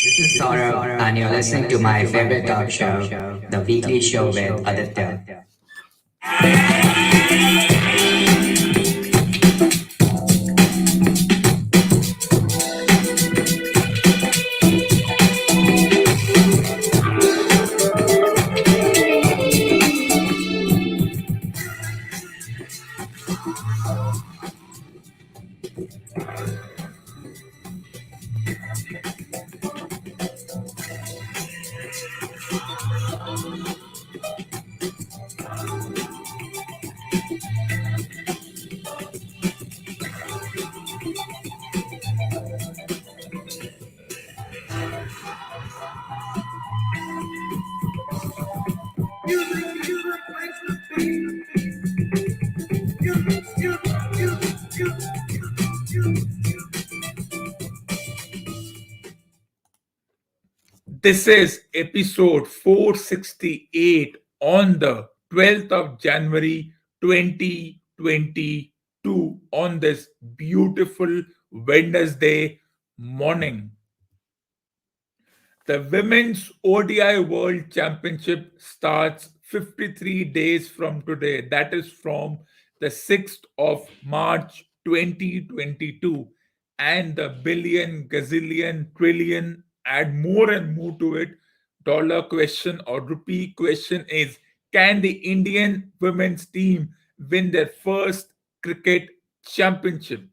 This is Saurabh, and you're listening to my favorite talk show, The Weekly Show with Aditya. This is episode 468 on the 12th of January 2022 on this beautiful Wednesday morning. The Women's ODI World Championship starts 53 days from today. That is from the 6th of March 2022. And the billion, gazillion, trillion, add more and more to it. Dollar question or rupee question is, can the Indian women's team win their first cricket championship?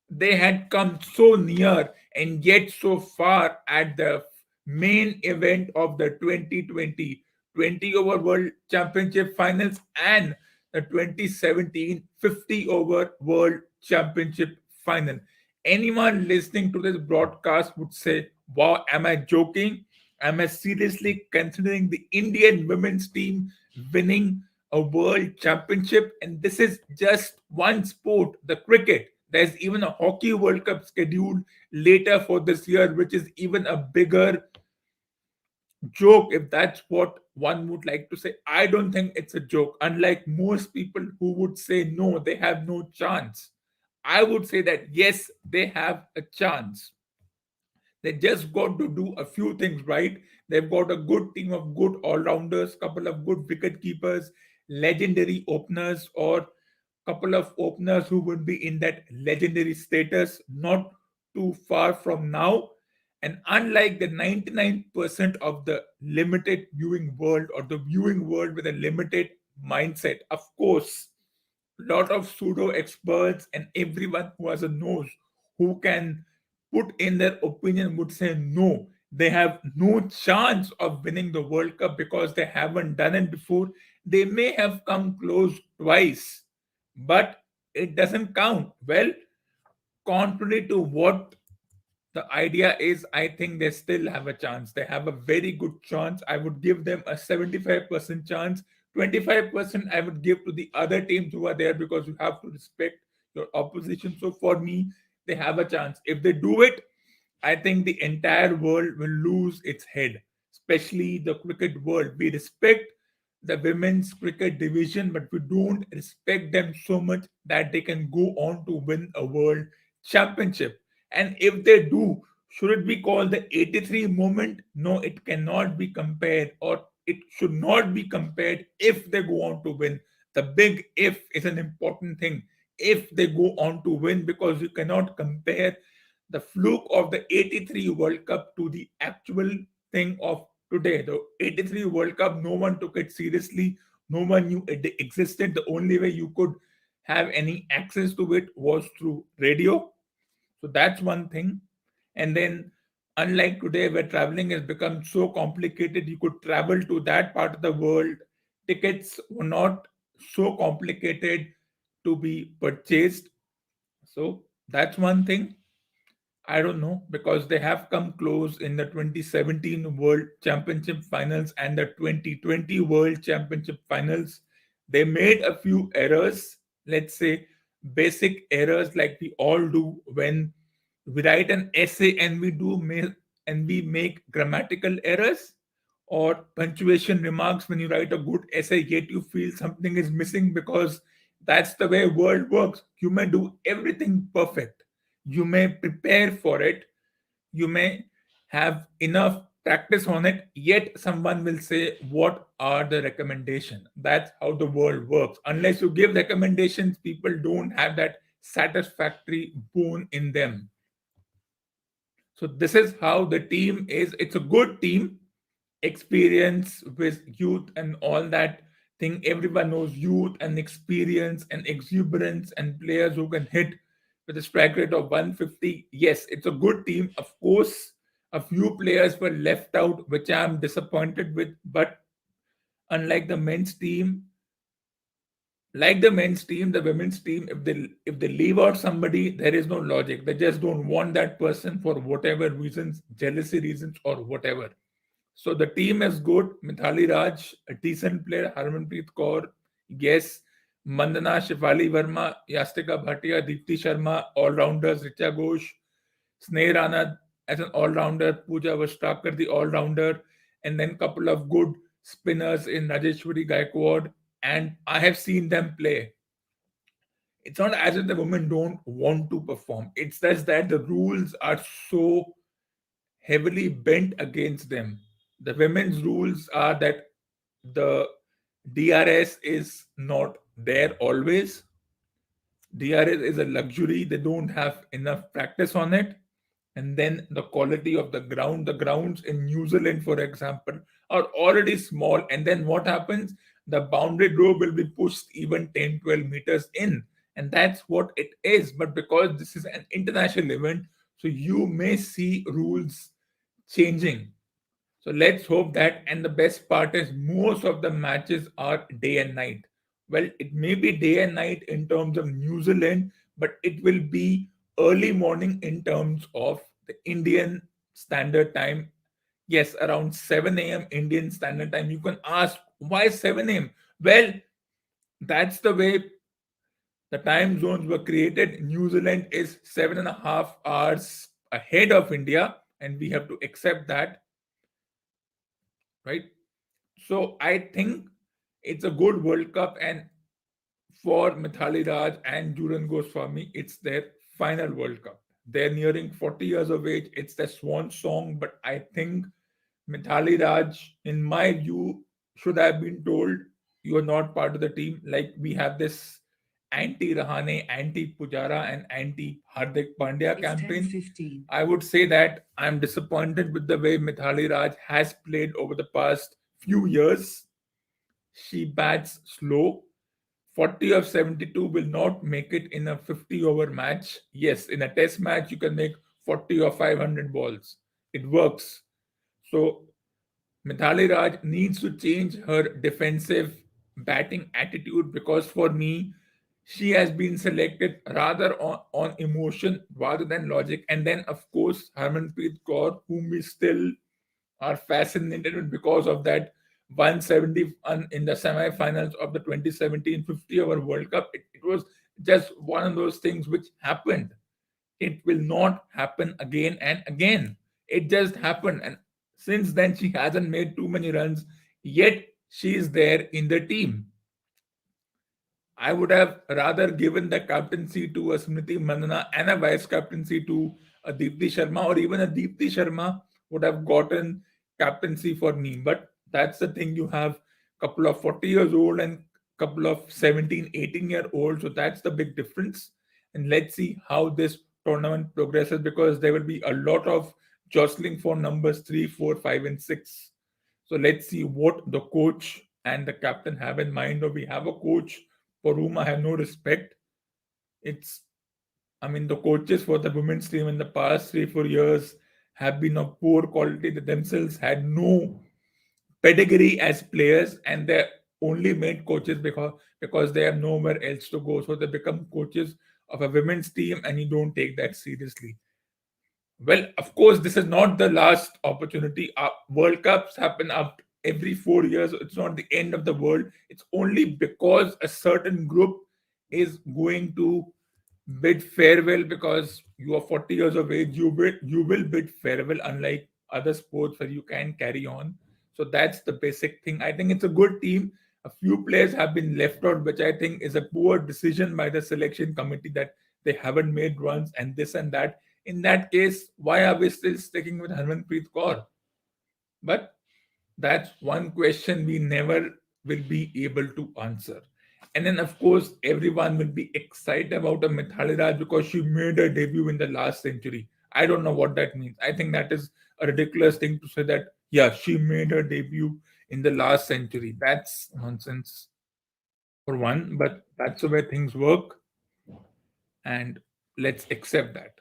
They had come so near and yet so far at the main event of the 2020 20 over World Championship finals and the 2017 50 over World Championship final. Anyone listening to this broadcast would say, wow, am I joking? Am I seriously considering the Indian women's team winning a world championship? And this is just one sport, the cricket. There's even a hockey World Cup scheduled later for this year, which is even a bigger joke, if that's what one would like to say. I don't think it's a joke, unlike most people who would say no, they have no chance. I would say that yes, they have a chance. They just got to do a few things right. They've got a good team of good all-rounders, couple of good wicket keepers, legendary openers, or couple of openers who would be in that legendary status not too far from now. And unlike the 99% of the limited viewing world or the viewing world with a limited mindset, of course, lot of pseudo experts and everyone who has a nose who can put in their opinion would say no, they have no chance of winning the World Cup because they haven't done it before. They may have come close twice, but it doesn't count. Well, contrary to what the idea is, I think they still have a chance. They have a very good chance. I would give them a 75% chance. 25% I would give to the other teams who are there because you have to respect your opposition. So for me, they have a chance. If they do it, I think the entire world will lose its head, especially the cricket world. We respect the women's cricket division, but we don't respect them so much that they can go on to win a world championship. And if they do, should it be called the 83 moment? No, it cannot be compared, or it should not be compared if they go on to win. The big if is an important thing. If they go on to win, because you cannot compare the fluke of the 83 World Cup to the actual thing of today. The 83 World Cup, no one took it seriously. No one knew it existed. The only way you could have any access to it was through radio. So that's one thing. And then, unlike today, where traveling has become so complicated, you could travel to that part of the world. Tickets were not so complicated to be purchased. So that's one thing. I don't know because they have come close in the 2017 World Championship finals and the 2020 World Championship finals. They made a few errors, let's say basic errors like we all do when we write an essay and we make grammatical errors or punctuation remarks when you write a good essay yet you feel something is missing because that's the way world works. You may do everything perfect, you may prepare for it, you may have enough practice on it, yet someone will say, what are the recommendation? That's how the world works. Unless you give recommendations, people don't have that satisfactory bone in them. So this is how the team is. It's a good team, experience with youth and all that thing. Everyone knows youth and experience and exuberance and players who can hit with a strike rate of 150. Yes, it's a good team. Of course, a few players were left out, which I'm disappointed with. But unlike the men's team, like the men's team, the women's team, if they leave out somebody, there is no logic. They just don't want that person for whatever reasons, jealousy reasons, or whatever. So the team is good. Mithali Raj, a decent player. Harmanpreet Kaur, yes. Mandana, Shefali Verma, Yastika Bhatia, Deepti Sharma, all-rounders. Richa Ghosh, Sneh Rana as an all-rounder. Pooja Vastrakar, the all-rounder. And then couple of good spinners in Rajeshwari Gaikwad. And I have seen them play. It's not as if the women don't want to perform. It's just that the rules are so heavily bent against them. The women's rules are that the DRS is not there always. DRS is a luxury. They don't have enough practice on it. And then the quality of the ground. The grounds in New Zealand, for example, are already small. And then what happens? The boundary draw will be pushed even 10, 12 meters in. And that's what it is. But because this is an international event, so you may see rules changing. So let's hope that. And the best part is most of the matches are day and night. Well, it may be day and night in terms of New Zealand, but it will be early morning in terms of the Indian Standard Time. Yes, around 7 a.m. Indian Standard Time. You can ask, why 7 a.m.? Well, that's the way the time zones were created. New Zealand is 7.5 hours ahead of India, and we have to accept that, right? So I think it's a good World Cup, and for Mithali Raj and Juran Goswami, it's their final World Cup. They're nearing 40 years of age. It's their swan song, but I think Mithali Raj, in my view, should have been told you are not part of the team. Like we have this anti-Rahane, anti-Pujara, and anti-Hardik Pandya campaign. 10:15. I would say that I'm disappointed with the way Mithali Raj has played over the past few years. She bats slow. 40 of 72 will not make it in a 50-over match. Yes, in a test match, you can make 40 or 500 balls. It works. So Mithali Raj needs to change her defensive batting attitude, because for me, she has been selected rather on emotion rather than logic. And then, of course, Harmanpreet Kaur, whom we still are fascinated with because of that 170 in the semi-finals of the 2017 50-over World Cup. It was just one of those things which happened. It will not happen again and again. It just happened. And since then, she hasn't made too many runs, yet she is there in the team. I would have rather given the captaincy to a Smriti Mandana and a vice captaincy to a Deepti Sharma, or even a Deepti Sharma would have gotten captaincy for me. But that's the thing, you have a couple of 40 years old and couple of 17, 18-year old. So that's the big difference. And let's see how this tournament progresses, because there will be a lot of jostling for numbers 3, 4, 5, and 6. So let's see what the coach and the captain have in mind. Or we have a coach for whom I have no respect. The coaches for the women's team in the past 3, 4 years have been of poor quality. They themselves had no pedigree as players, and they only made coaches because they have nowhere else to go. So they become coaches of a women's team, and you don't take that seriously. Well, of course, this is not the last opportunity. World Cups happen up every 4 years. It's not the end of the world. It's only because a certain group is going to bid farewell, because you are 40 years of age. You will bid farewell, unlike other sports where you can carry on. So that's the basic thing. I think it's a good team. A few players have been left out, which I think is a poor decision by the selection committee, that they haven't made runs and this and that. In that case, why are we still sticking with Harmanpreet Kaur? But that's one question we never will be able to answer. And then, of course, everyone will be excited about a Mithali Raj because she made her debut in the last century. I don't know what that means. I think that is a ridiculous thing to say that, yeah, she made her debut in the last century. That's nonsense for one, but that's the way things work. And let's accept that.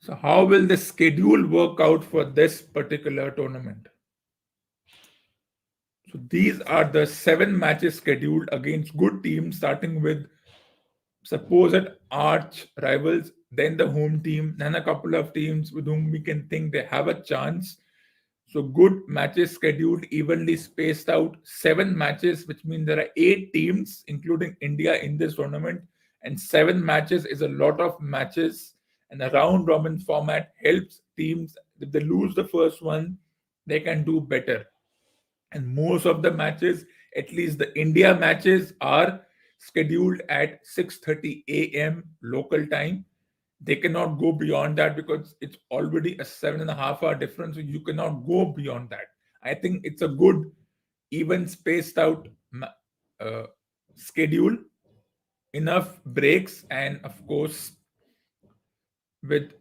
So, how will the schedule work out for this particular tournament? So these are the 7 matches scheduled against good teams, starting with supposed arch rivals, then the home team, then a couple of teams with whom we can think they have a chance. So good matches scheduled, evenly spaced out, 7 matches, which means there are 8 teams, including India, in this tournament, and 7 matches is a lot of matches. And the round robin format helps teams. If they lose the first one, they can do better. And most of the matches, at least the India matches, are scheduled at 6:30 a.m. local time. They cannot go beyond that because it's already a 7.5 hour difference. So you cannot go beyond that. I think it's a good, even spaced out uh, schedule, enough breaks, and of course, with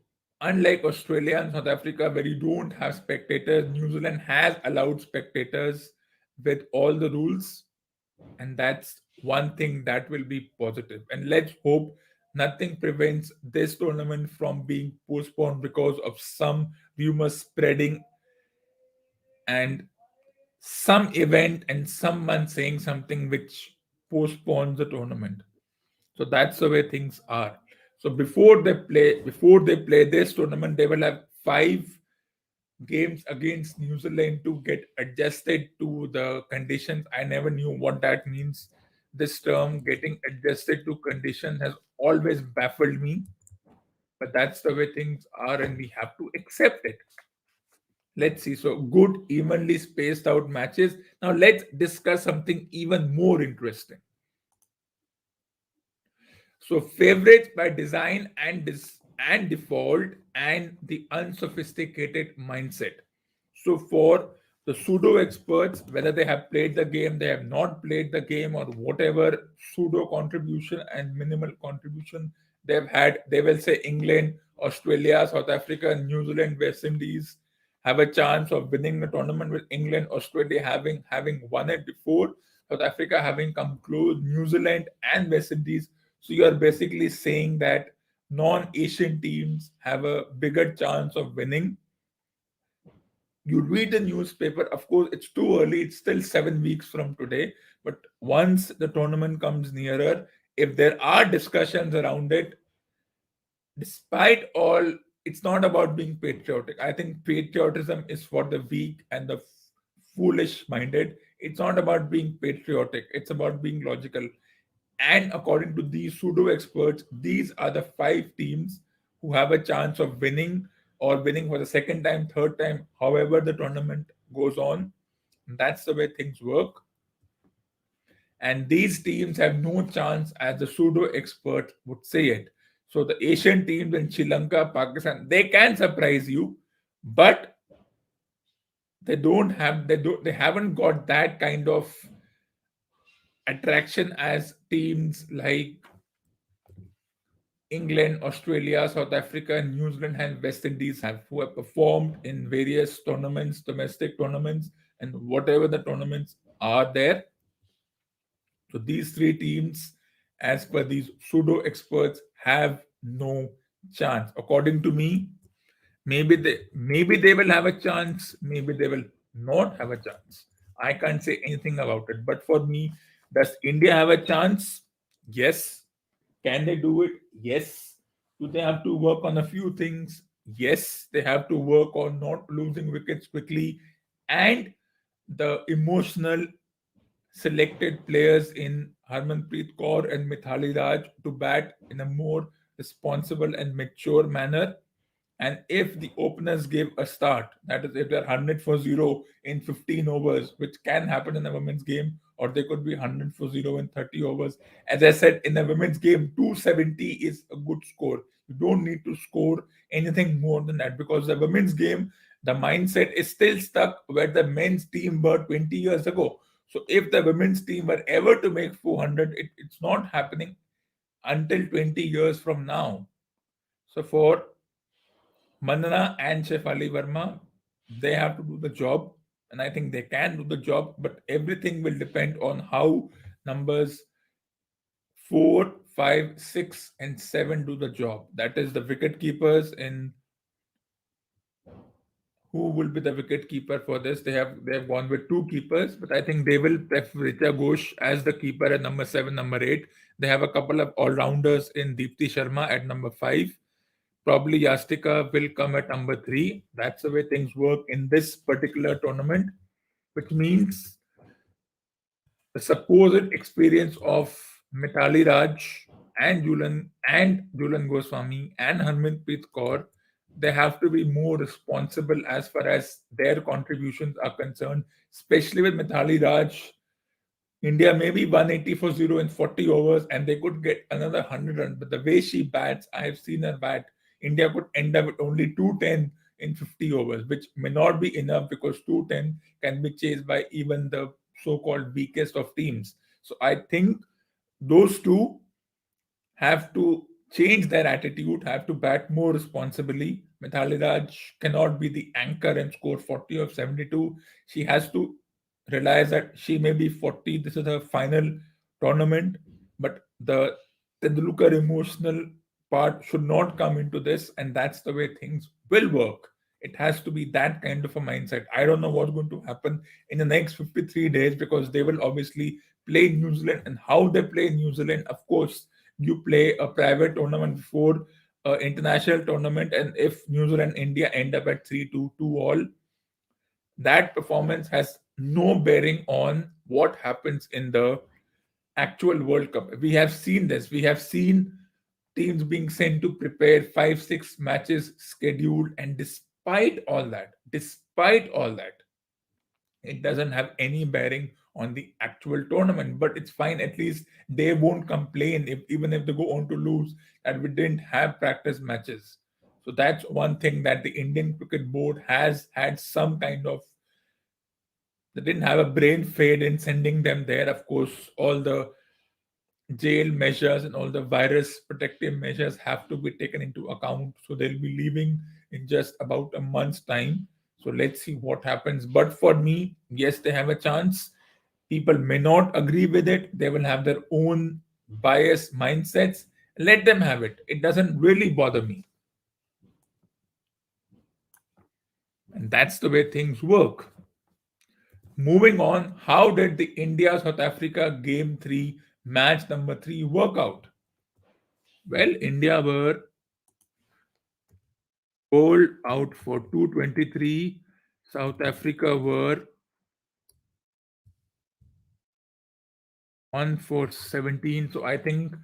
unlike Australia and South Africa, where you don't have spectators, New Zealand has allowed spectators with all the rules, and that's one thing that will be positive. And let's hope nothing prevents this tournament from being postponed because of some rumors spreading and some event and someone saying something which postpones the tournament. So that's the way things are. So before they play this tournament, they will have 5 games against New Zealand to get adjusted to the conditions. I never knew what that means. This term, getting adjusted to conditions, has always baffled me. But that's the way things are, and we have to accept it. Let's see. So good, evenly spaced out matches. Now let's discuss something even more interesting. So favorites by design and default and the unsophisticated mindset. So for the pseudo experts, whether they have played the game, they have not played the game, or whatever pseudo contribution and minimal contribution they've had, they will say England, Australia, South Africa, New Zealand, West Indies have a chance of winning the tournament, with England, Australia having won it before, South Africa having come close, New Zealand and West Indies. So you are basically saying that non-Asian teams have a bigger chance of winning. You read the newspaper, of course, it's too early, it's still 7 weeks from today. But once the tournament comes nearer, if there are discussions around it, despite all, it's not about being patriotic. I think patriotism is for the weak and the foolish minded. It's not about being patriotic, it's about being logical. And according to these pseudo experts, these are the 5 teams who have a chance of winning, or winning for the second time, third time, however the tournament goes on. That's the way things work. And these teams have no chance, as the pseudo expert would say it. So the Asian teams in Sri Lanka, Pakistan, they can surprise you, but they haven't got that kind of attraction as teams like England, Australia, South Africa, New Zealand, and West Indies have, who have performed in various tournaments, domestic tournaments, and whatever the tournaments are there. So these 3 teams, as per these pseudo experts, have no chance. According to me, maybe they will have a chance, maybe they will not have a chance. I can't say anything about it. But for me, does India have a chance? Yes. Can they do it? Yes. Do they have to work on a few things? Yes. They have to work on not losing wickets quickly, and the emotional selected players in Harmanpreet Kaur and Mithali Raj to bat in a more responsible and mature manner. And if the openers give a start, that is, if they're 100 for 0 in 15 overs, which can happen in a women's game, or they could be 100 for 0 in 30 overs. As I said, in a women's game, 270 is a good score. You don't need to score anything more than that, because the women's game, the mindset is still stuck where the men's team were 20 years ago. So if the women's team were ever to make 400, it's not happening until 20 years from now. So for Mandana and Shefali Verma, they have to do the job, and I think they can do the job, but everything will depend on how numbers 4, 5, 6, and 7 do the job. That is the wicket keepers. In who will be the wicket keeper for this? They have gone with two keepers, but I think they will prefer Richa Ghosh as the keeper at number 7, number 8. They have a couple of all rounders in Deepti Sharma at number 5. Probably Yastika will come at number 3. That's the way things work in this particular tournament, which means the supposed experience of Mithali Raj and Julan Goswami and Harmanpreet Kaur, they have to be more responsible as far as their contributions are concerned, especially with Mithali Raj. India may be 180 for 0 in 40 overs and they could get another 100 runs. But the way she bats, I have seen her bat, India could end up with only 210 in 50 overs, which may not be enough because 210 can be chased by even the so called weakest of teams. So I think those two have to change their attitude, have to bat more responsibly. Mithali Raj cannot be the anchor and score 40 of 72. She has to realize that she may be 40. This is her final tournament, but the Tendulkar emotional part should not come into this, and that's the way things will work. It has to be that kind of a mindset. I don't know what's going to happen in the next 53 days because they will obviously play New Zealand, and how they play New Zealand, of course, you play a private tournament before international tournament, and if New Zealand India end up at 3-2 all, that performance has no bearing on what happens in the actual World Cup. We have seen this. We have seen teams being sent to prepare 5, 6 matches scheduled, and despite all that, it doesn't have any bearing on the actual tournament. But it's fine. At least they won't complain if even if they go on to lose that we didn't have practice matches. So that's one thing that the Indian Cricket Board has had some kind of, they didn't have a brain fade in sending them there. Of course, all the jail measures and all the virus protective measures have to be taken into account. So they'll be leaving in just about a month's time. So let's see what happens. But for me, yes, they have a chance. People may not agree with it. They will have their own biased mindsets. Let them have it. It doesn't really bother me. And that's the way things work. Moving on, how did the India South Africa Game 3 match number 3 work out? Well, India were bowled out for 223. South Africa were 1 for 17. So I think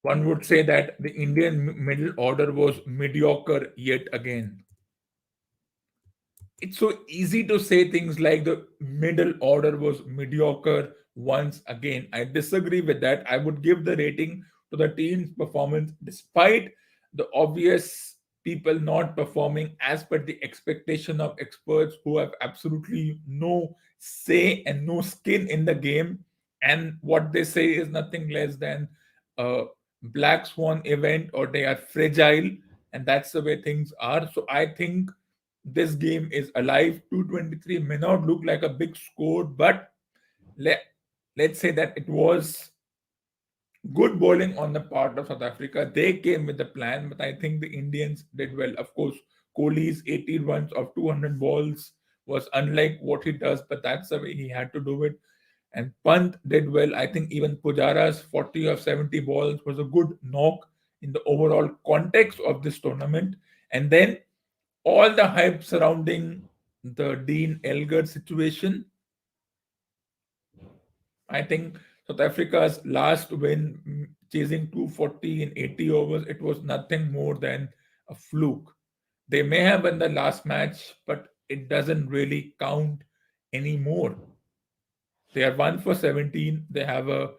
one would say that the Indian middle order was mediocre yet again. It's so easy to say things like the middle order was mediocre once again. I disagree with that. I would give the rating to the team's performance despite the obvious people not performing as per the expectation of experts who have absolutely no say and no skin in the game. And what they say is nothing less than a black swan event, or they are fragile, and that's the way things are. So I think this game is alive. 223 may not look like a big score, but let's say that it was good bowling on the part of South Africa. They came with the plan, but I think the Indians did well. Of course, Kohli's 80 runs of 200 balls was unlike what he does, but that's the way he had to do it. And Pant did well. I think even Pujara's 40 of 70 balls was a good knock in the overall context of this tournament. And then all the hype surrounding the Dean Elgar situation, I think South Africa's last win, chasing 240 in 80 overs, it was nothing more than a fluke. They may have won the last match, but it doesn't really count anymore. They are 1 for 17. They have a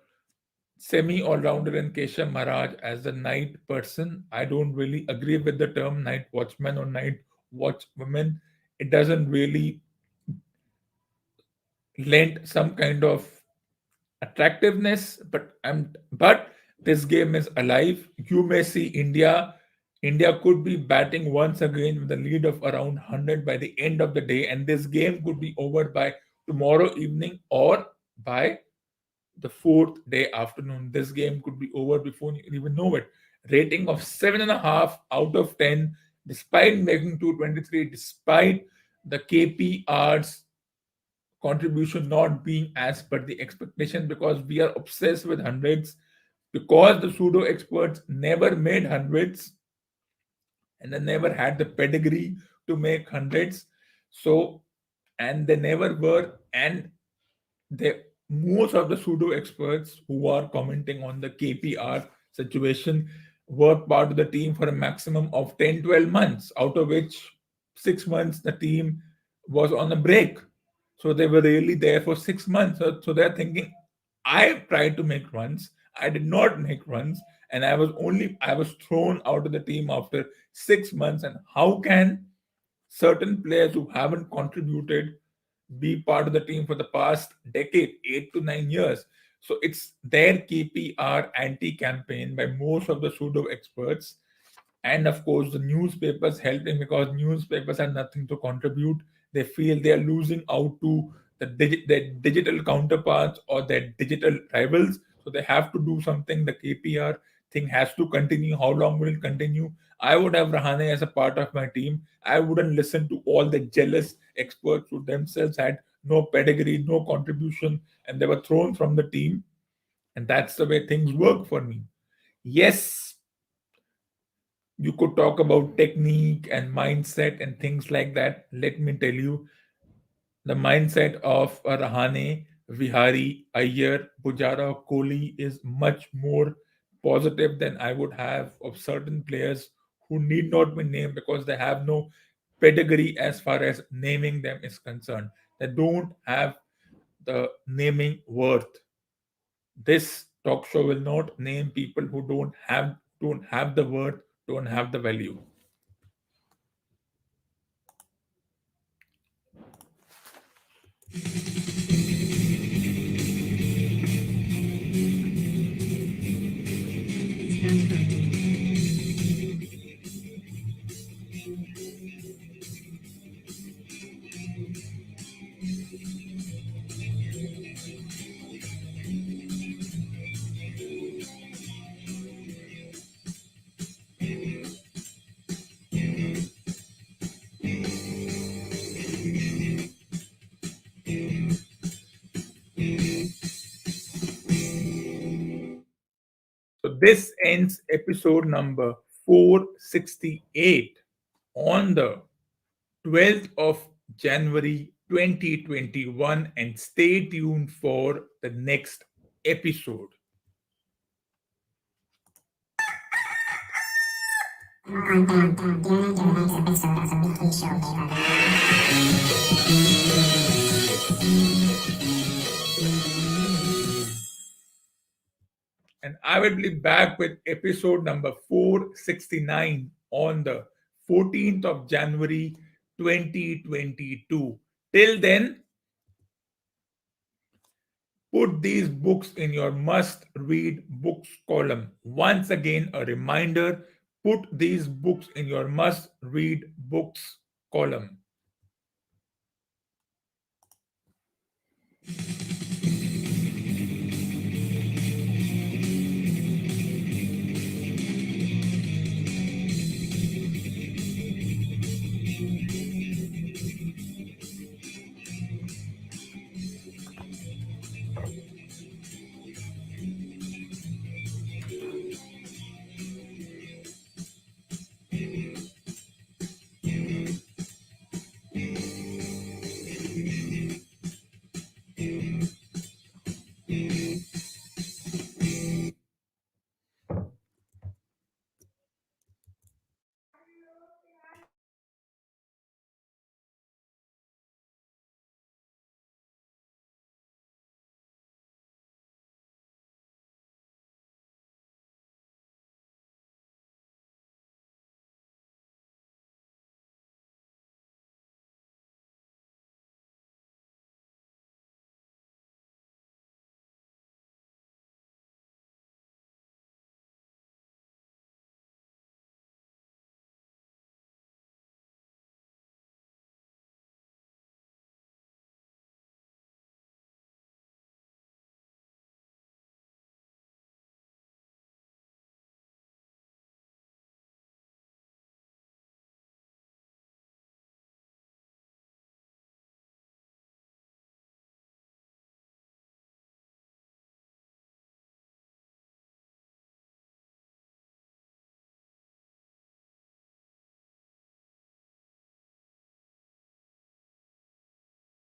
semi all rounder in Keshav Maharaj as the night person. I don't really agree with the term night watchman or night watchwoman. It doesn't really lend some kind of attractiveness, but this game is alive. You may see India could be batting once again with a lead of around 100 by the end of the day, and this game could be over by tomorrow evening or by the fourth day afternoon. This game could be over before you even know it. Rating of 7.5 out of 10, despite making 223, despite the KPR's contribution not being as per the expectation, because we are obsessed with hundreds, because the pseudo experts never made hundreds and they never had the pedigree to make hundreds. So, and they never were, and they most of the pseudo experts who are commenting on the KPR situation were part of the team for a maximum of 10-12 months, out of which 6 months the team was on a break. So they were really there for 6 months. So they're thinking, I tried to make runs, I did not make runs, and I was thrown out of the team after 6 months. And how can certain players who haven't contributed be part of the team for the past decade, 8 to 9 years? So it's their KPR anti campaign by most of the pseudo experts. And of course, the newspapers helping, because newspapers have nothing to contribute. They feel they are losing out to their digital counterparts or their digital rivals. So they have to do something. The KPR thing has to continue. How long will it continue? I would have Rahane as a part of my team. I wouldn't listen to all the jealous experts who themselves had no pedigree, no contribution, and they were thrown from the team. And that's the way things work for me. Yes, you could talk about technique and mindset and things like that. Let me tell you, the mindset of a Rahane, Vihari, Iyer, Pujara, Kohli is much more positive than I would have of certain players who need not be named, because they have no pedigree as far as naming them is concerned. They don't have the naming worth. This talk show will not name people who don't have the worth, don't have the value. So this ends episode number 468 on the 12th of January 2021, and stay tuned for the next episode. And I will be back with episode number 469 on the 14th of January 2022. Till then, put these books in your must read books column. Once again, a reminder, put these books in your must read books column.